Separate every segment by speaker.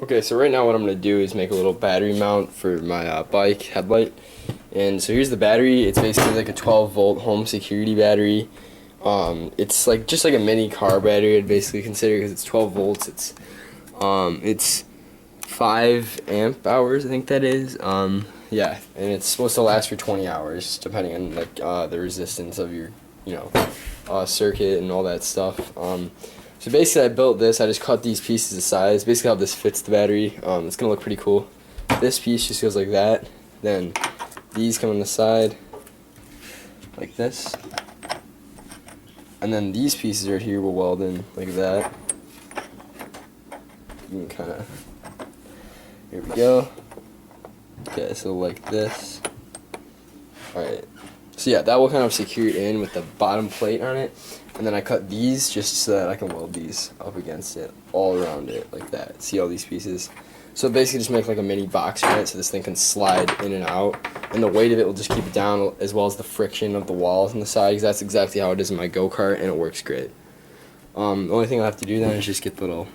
Speaker 1: Okay, so right now what I'm going to do is make a little battery mount for my bike headlight. And so here's the battery. It's basically like a 12-volt home security battery. It's like just like a mini car battery, I'd basically consider, because it's 12 volts. It's 5 amp hours, I think that is. Yeah, and it's supposed to last for 20 hours, depending on like the resistance of your, circuit and all that stuff. So basically I built this. I just cut these pieces of size. Basically how this fits the battery. It's gonna look pretty cool. This piece just goes like that. Then these come on the side like this. And then these pieces right here will weld in like that. You can kind of, here we go. Okay, so like this. Alright. So yeah, that will kind of secure it in with the bottom plate on it. And then I cut these just so that I can weld these up against it, all around it, like that. See all these pieces? So basically just make like a mini box on it so this thing can slide in and out. And the weight of it will just keep it down, as well as the friction of the walls on the side, because that's exactly how it is in my go-kart, and it works great. The only thing I'll have to do then is just get the little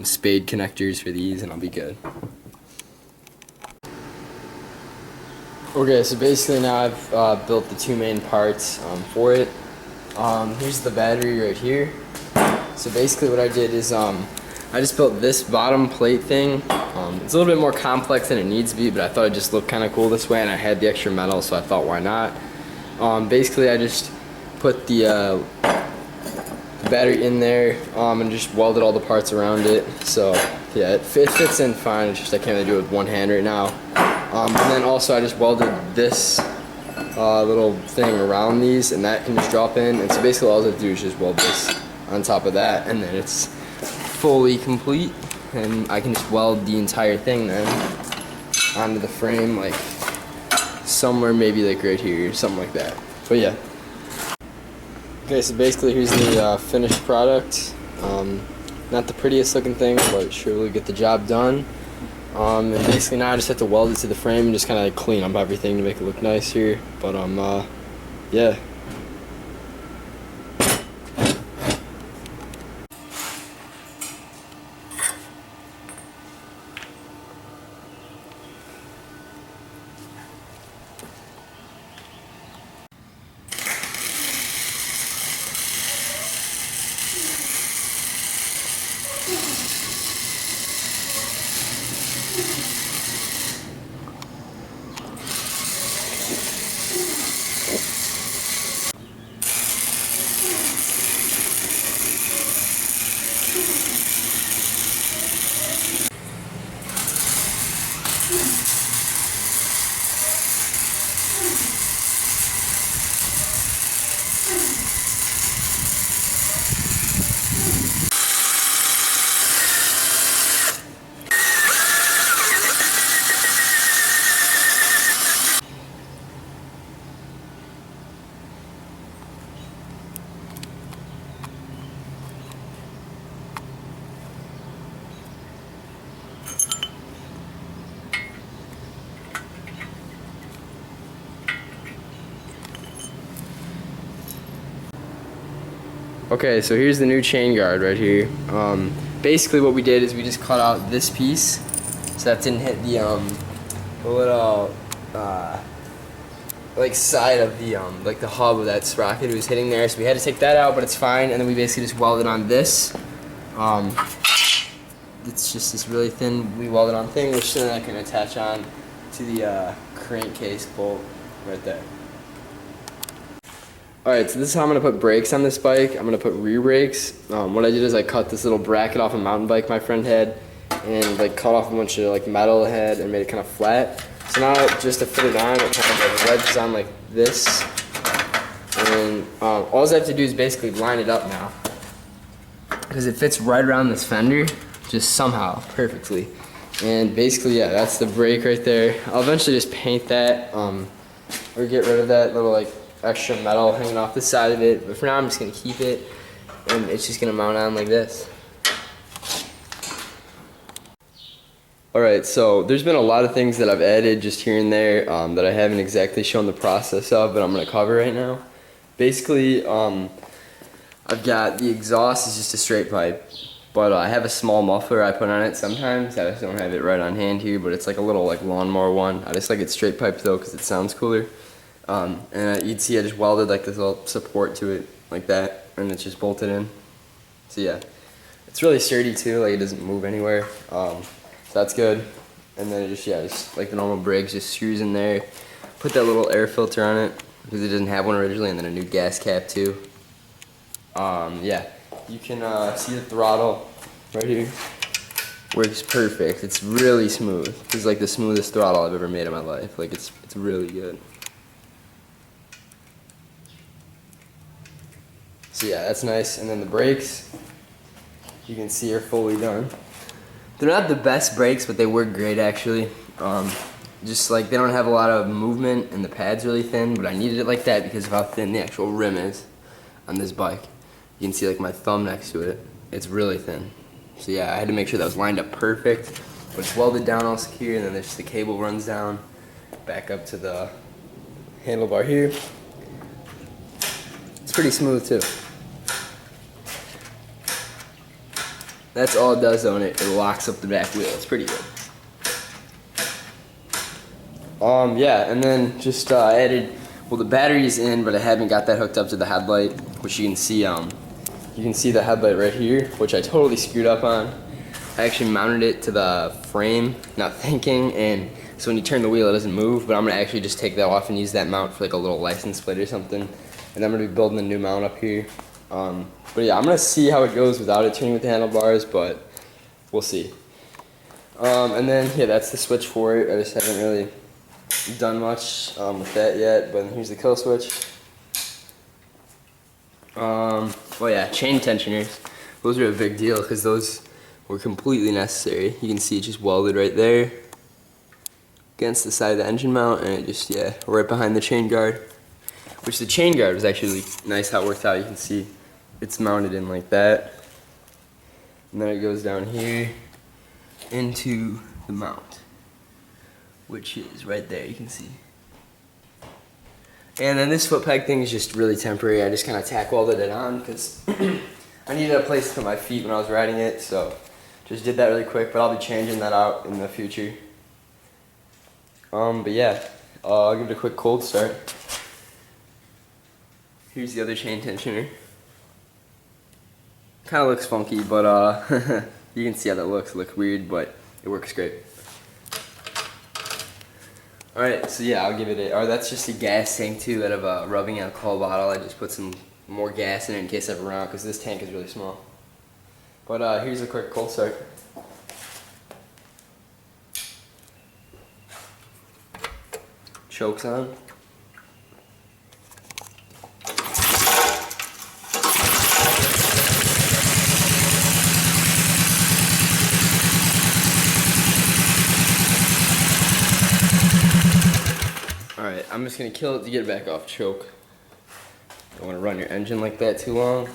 Speaker 1: spade connectors for these, and I'll be good. Okay, so basically now I've built the two main parts for it. Here's the battery right here. So basically what I did is I just built this bottom plate thing. It's a little bit more complex than it needs to be, but I thought it just looked kind of cool this way, and I had the extra metal, so I thought, why not? Basically I just put the battery in there and just welded all the parts around it. So yeah, it fits in fine. It's just I can't really do it with one hand right now. And then also I just welded this little thing around these, and that can just drop in. And so basically all I have to do is just weld this on top of that, and then it's fully complete, and I can just weld the entire thing then onto the frame, like somewhere maybe like right here, something like that. But yeah. Okay, so basically here's the finished product. Not the prettiest looking thing, but it sure will get the job done. And basically now I just have to weld it to the frame and just kind of like clean up everything to make it look nice here. But yeah. Okay, so here's the new chain guard right here. Basically what we did is we just cut out this piece so that didn't hit the little like side of the like the hub of that sprocket. It was hitting there, so we had to take that out, but it's fine. And then we basically just welded on this. It's just this really thin, we welded on thing, which then I can attach on to the crankcase bolt right there. Alright, so this is how I'm going to put brakes on this bike. I'm going to put rear brakes. What I did is I cut this little bracket off a mountain bike my friend had, and like cut off a bunch of like metal it had and made it kind of flat. So now just to fit it on, it kind of like wedges on like this. And all I have to do is basically line it up now, because it fits right around this fender, just somehow, perfectly. And basically, yeah, that's the brake right there. I'll eventually just paint that, or get rid of that little like extra metal hanging off the side of it, but for now I'm just going to keep it, and it's just going to mount on like this. Alright, so there's been a lot of things that I've added just here and there that I haven't exactly shown the process of, but I'm going to cover right now. Basically, I've got the exhaust is just a straight pipe. But I have a small muffler I put on it sometimes. I just don't have it right on hand here, but it's like a little like lawnmower one. I just like it straight piped though because it sounds cooler. And you'd see I just welded like this little support to it like that, and it's just bolted in. So yeah, it's really sturdy too, like it doesn't move anywhere. So that's good. And then it just like the normal Briggs, just screws in there. Put that little air filter on it because it doesn't have one originally, and then a new gas cap too. Yeah, you can see the throttle right here. Works perfect. It's really smooth. It's like the smoothest throttle I've ever made in my life. Like it's really good. So yeah, that's nice. And then the brakes, you can see are fully done. They're not the best brakes, but they work great actually. Just like they don't have a lot of movement and the pad's really thin, but I needed it like that because of how thin the actual rim is on this bike. You can see like my thumb next to it. It's really thin. So yeah, I had to make sure that was lined up perfect. But it's welded down all secure, and then there's the cable runs down back up to the handlebar here. It's pretty smooth too. That's all it does though, and it locks up the back wheel. It's pretty good. Yeah, and then just added, well, the battery's in, but I haven't got that hooked up to the headlight, which you can see the headlight right here, which I totally screwed up on. I actually mounted it to the frame, not thinking, and so when you turn the wheel, it doesn't move, but I'm gonna actually just take that off and use that mount for like a little license plate or something, and I'm gonna be building a new mount up here. But yeah, I'm gonna see how it goes without it turning with the handlebars, but we'll see. And then, yeah, that's the switch for it. I just haven't really done much with that yet, but here's the kill switch. Well, yeah, chain tensioners. Those are a big deal because those were completely necessary. You can see it just welded right there against the side of the engine mount, and it just, yeah, right behind the chain guard. Which the chain guard was actually nice how it worked out. You can see it's mounted in like that. And then it goes down here into the mount, which is right there, you can see. And then this foot peg thing is just really temporary. I just kind of tack welded it on because I needed a place to put my feet when I was riding it, so just did that really quick, but I'll be changing that out in the future. But yeah, I'll give it a quick cold start. Here's the other chain tensioner. Kind of looks funky, but you can see how that looks. It looks weird, but it works great. Alright, so yeah, I'll give it a, that's just a gas tank too out of a rubbing alcohol bottle. I just put some more gas in it in case I ever run out because this tank is really small. But here's a quick cold start. Chokes on. Alright, I'm just going to kill it to get it back off choke. Don't want to run your engine like that too long.